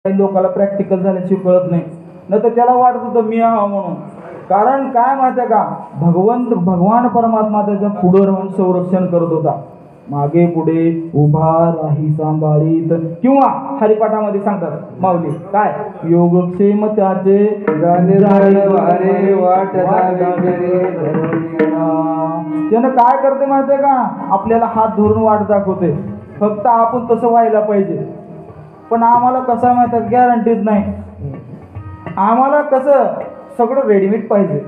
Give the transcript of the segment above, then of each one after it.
काही लोकांना प्रॅक्टिकल झाल्याशिवाय कळत नाही, न तर त्याला वाटत होतं मी हा म्हणून. कारण काय माहिती आहे का, भगवान परमात्मा त्याच्या पुढे राहून संरक्षण करत होता, मागे पुढे उभा राही सांभाळीत. किंवा हरिपाठामध्ये सांगतात माऊली काय, योगक्षेम त्याचे त्यानं काय करते माहितीये का, आपल्याला हात धरून वाट दाखवते, फक्त आपण तसं व्हायला पाहिजे. पण आम्हाला कसं माहिती आहे, गॅरंटीच नाही. आम्हाला कसं सगळं रेडीमेड पाहिजे,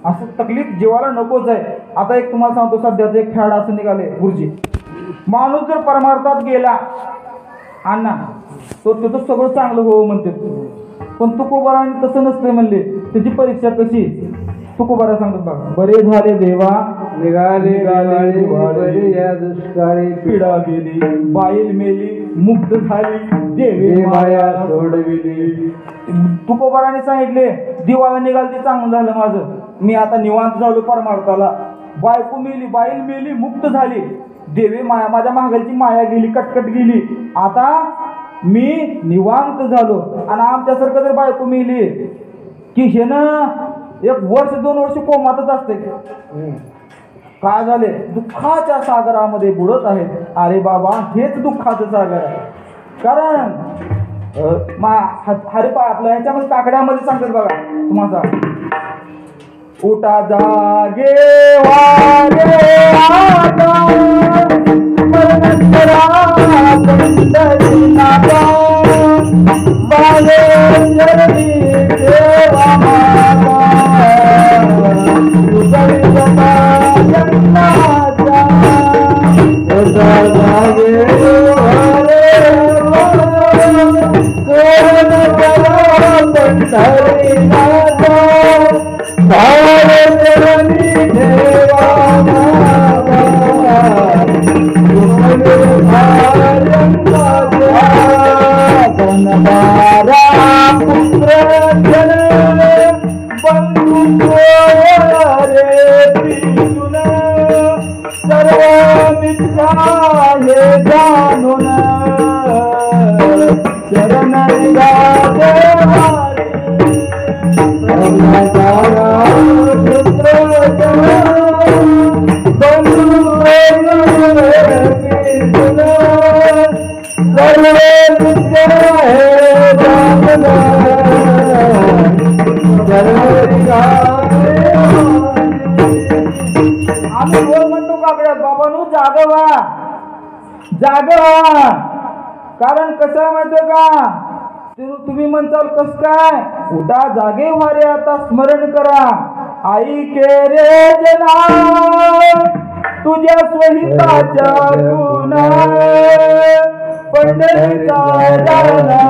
असं तकलीफ जीवाला नकोच आहे. आता एक तुम्हाला सांगतो, सध्याचं एक फॅड असं निघाले गुरुजी, माणूस जर परमार्थात गेला अण्णा तो त्याचं सगळं चांगलं हो म्हणते. पण तुकोबाराने तसं नसते म्हणले, त्याची परीक्षा कशी. तुकोबारा सांगतात बघा, बरे झाले देवा निघाले या दुष्काळी, पिढा गेली बाईल मेली मुक्त झाली देवी माया सोडविली. तुकोबाराने सांगितले, दिवाला निघाल ते चांगलं झालं माझं, मी आता निवांत झालो परमार्थाला. बायको मेली बाईल मेली मुक्त झाली, देवी माया माझ्या मागलची माया गेली कटकट गेली, आता मी निवांत झालो. आणि आमच्यासारखं जर बायको मेली की हे ना 1 वर्ष 2 वर्ष कोमातच असते. काय झाले, दुःखाच्या सागरामध्ये बुडत आहेत. अरे बाबा हेच दुःखाचं सागर आहे. कारण हरिपा आपलं ह्याच्यामध्ये काकड्यामध्ये सांगतात बघा तुम्हाला, उठा जागे वागे आता मरण करा पंढरी नाथा, बाळे जरी देवा माता तुझी जपा जन्माचा. उठा जागे वागे मरण करा पंढरी नाथा, बाळे जरी देवा माता बनवारा पुत्र जन बंधू रे पितुन, सर्व मिथ्या हे जाणून शरण बनवारा पुत्र जन बंधू रे पितुन, सर्व आम्ही बोल म्हणतो काकड्यात, बाबांनो जागवा जागवा. कारण कसं आहे माहितीये का, तुम्ही म्हणताल कस काय, उठा जागे व्हारे आता स्मरण करा, आई के रे जना तुझ्या स्वहिताच्या गुणा, पंढरीचा जाना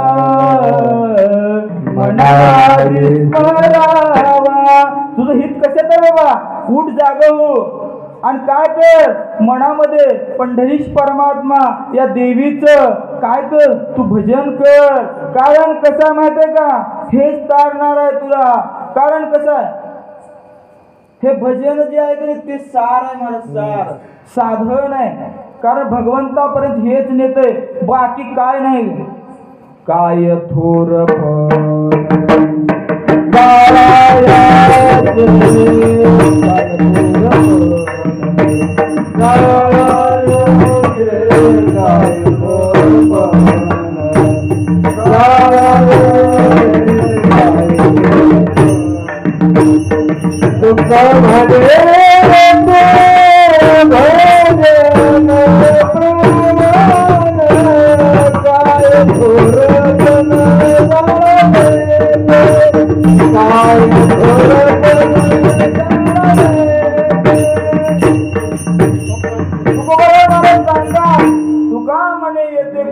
मनारी स्मरावा. तुझं हित कशात आहे बाबा, उठ जागव आणि काय कर, मनामध्ये पंढरीश परमात्मा या देवीचं काय कर, तू भजन कर. कारण कसं माहितीये का, हेच तारणार आहे तुला. कारण कसं आहे, हे भजन जे आहे की ते सार आहे मला, सार साधन आहे. कारण भगवंतापर्यंत हेच नेतंय, बाकी काय नाही. काय थोर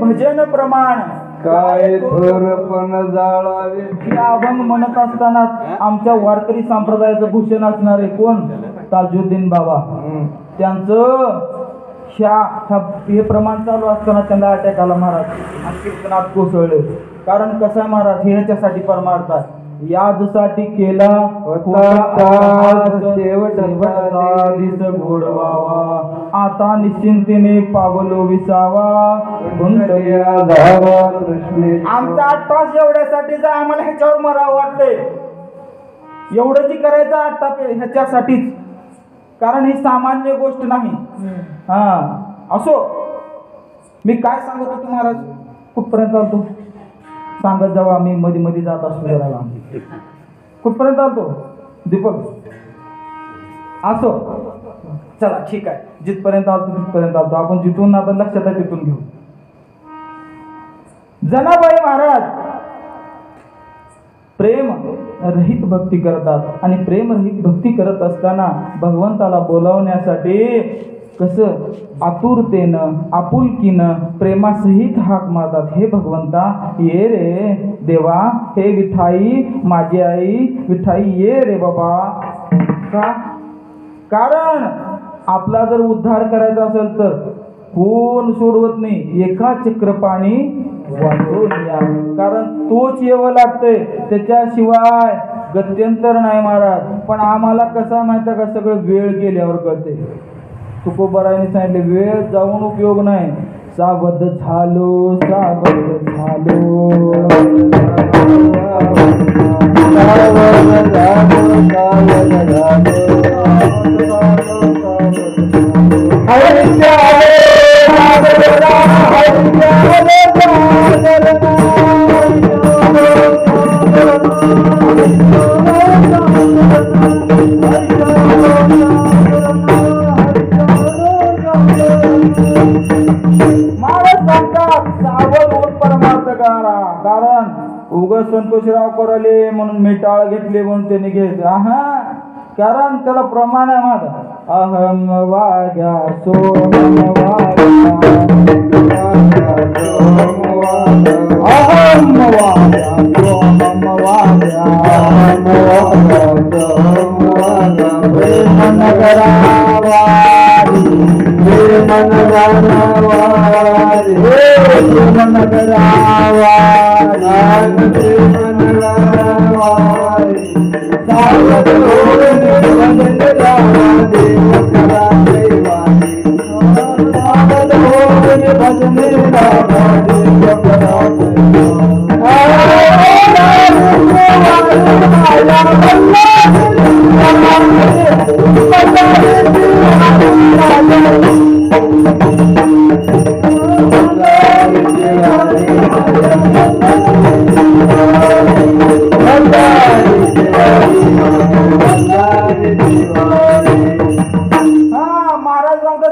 भजन प्रमाण काय थोरपण जाळावे. हे अभंग म्हणत असताना आमच्या वारकरी संप्रदायाचं भूषण असणारे कोण, ताजुद्दीन बाबा, त्यांचं हे प्रमाण चालू असताना त्यांना अटॅक आला महाराज आणि कीर्तनात कोसळले. कारण कसं आहे महाराज, हे ह्याच्यासाठी परमार्थ आहे. याजसाठी केला शेवटचा दिस गोडवावा, आता निश्चिंतीने पावलो विसावा, आमचा 8 तास एवढ्यासाठीच आम्हाला ह्याच्यावर मरावं वाटतंय. एवढं जी करायचं 8 तास ह्याच्यासाठीच, कारण ही सामान्य गोष्ट नाही. असो, मी काय सांगत होतो महाराज, कुठपर्यंत आलतो सांगत जावा. मी मध्ये मध्ये जात असतो जरा. कुठपर्यंत आलतो दीपक? असो, चला ठीक आहे, जिथपर्यंत आलतो तिथपर्यंत आलतो. आपण जिथून आता लक्षात आहे तिथून घेऊ. जनाबाई महाराज प्रेम रहित भक्ती करतात आणि प्रेम रहित भक्ती करत असताना भगवंताला बोलावण्यासाठी कसं आतुरतेनं आपुलकीनं प्रेमासहित हाक मारतात. हे भगवंता ये रे देवा, हे विठाई माझी आई विठाई ये रे बाबा. का? कारण आपला जर उद्धार करायचा असेल तर कोण सोडवत नाही, एका चक्रपाणी वाचून या. कारण तोच येवं लागतंय, त्याच्याशिवाय गत्यंतर नाही महाराज. पण आम्हाला कसं माहिती का, सगळं वेळ गेल्यावर कळते. तुकोबाराने सांगितले वेळ जाऊन उपयोग नाही. सावध झालो सावध झालो कारण उगाच संतोषराव कराले म्हणून मी टाळ घेतले म्हणून त्याने घ्यायचं. कारण त्याला प्रमाण आहे माझा. अहम वाग्या सोम अहम वाग्या सोम वाग्या मन करावारी मन करावारी मन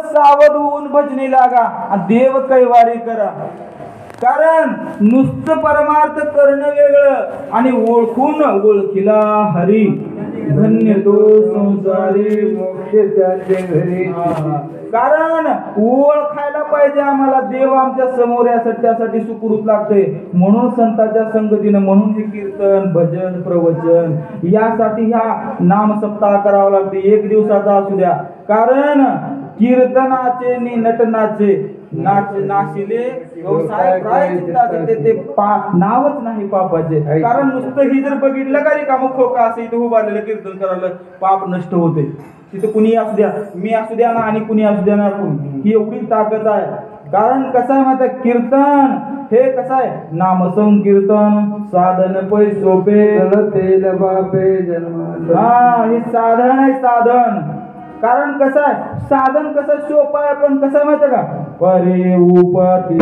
सावध होऊन भजनी लागा, देव कैवारी करा. कारण नुसतं परमार्थ करणं वेगळं आणि ओळखून ओळखीला हरी. धन्य तो संसारी मोक्ष त्याचे घरी. कारण ओळखायला पाहिजे आम्हाला देव आमच्या समोर यासाठी, त्यासाठी सुखरूप लागते. म्हणून संतांच्या संगतीनं, म्हणून हे कीर्तन भजन प्रवचन यासाठी ह्या नाम सप्ताह करावा लागते. 1 दिवसाचा असू द्या. कारण कीर्तनाचे नि नटनाचे नाशिले व्यवसाय प्रायचित्ताचे ते नावच नाही पापाचे. कारण नुसतं ही जर बघितलं का रे काम खोका असं इथं उभारलेलं कीर्तन करायला पाप नष्ट होते. तिथं कुणी असू द्या, मी असू द्या ना आणि कुणी असू द्या ना, ही एवढी ताकद आहे. कारण कसं आहे माहिती, कीर्तन हे कसं आहे, नाम संकीर्तन साधन पै सोपे हे साधन आहे साधन. कारण कसं आहे, साधन कसं सोपं आहे, पण कसं आहे माहिती का, परे उपती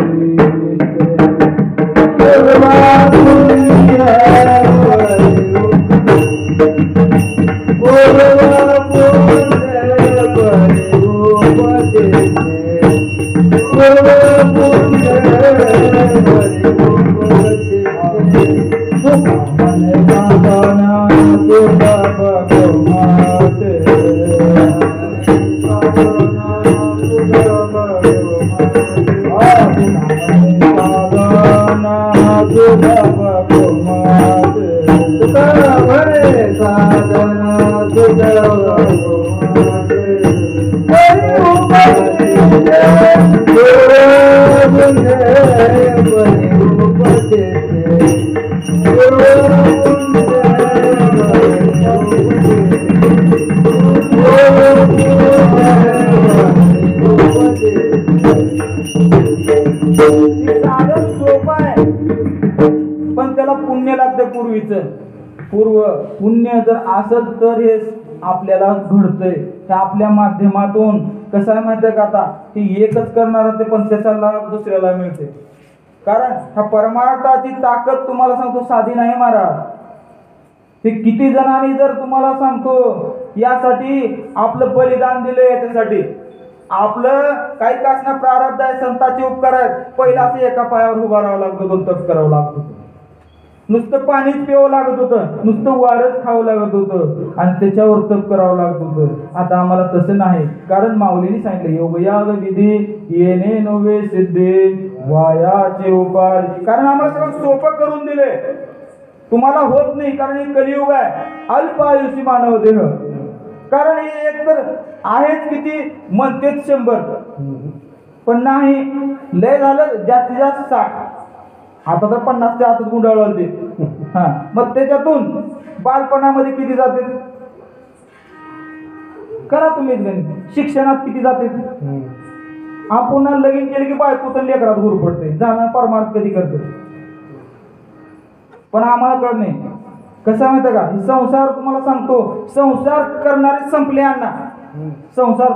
Guru त्याला पुण्य लागतं पूर्व पुण्य जर असत तर हे आपल्याला घडतंय. हे आपल्या माध्यमातून कसं आहे माहिती आहे का, आता हे एकच करणार ते पण त्याचा लाभ दुसऱ्याला मिळते. कारण ह्या परमार्थाची ताकद तुम्हाला सांगतो साधी नाही महाराज. हे किती जणांनी जर तुम्हाला सांगतो यासाठी आपलं बलिदान दिलं, याच्यासाठी आपलं काही कासना प्रारब्ध आहे, संतांचे उपकार आहेत. पहिला असं एका पायावर उभा राहावं लागत होतं, तप करावं लागत होतं, नुसतं पाणीच पिवं लागत होतं, नुसतं वारच खावं लागत होतं आणि त्याच्यावर तप करावं लागत होतं. आता आम्हाला तसं नाही, कारण माऊलीने सांगितलं योगयाग विधी येणे नव्हे सिद्धे वायाचे उपाय. कारण आम्हाला सगळं सोपं करून दिले. तुम्हाला होत नाही, कारण हे कलियुग आहे, अल्प आयुषी मानव देह. कारण हे एक तर आहेच किती म्हणतेच 100, पण नाही लय झालं जास्तीत जास्त 60. आता तर 50च्या आतच गुंडाळलं ते. हा, मग त्याच्यातून बालपणामध्ये किती जाते करा तुम्ही गणित. शिक्षणात किती जाते. आपण लगीन केले की बायकोचं लेकरात गुरु पडते, जाणं परमार्थ कधी करते. पण आम्हाला कळत नाही. कसं माहिती का, संसार तुम्हाला सांगतो, संसार करणारे संपले अण्णा. संसार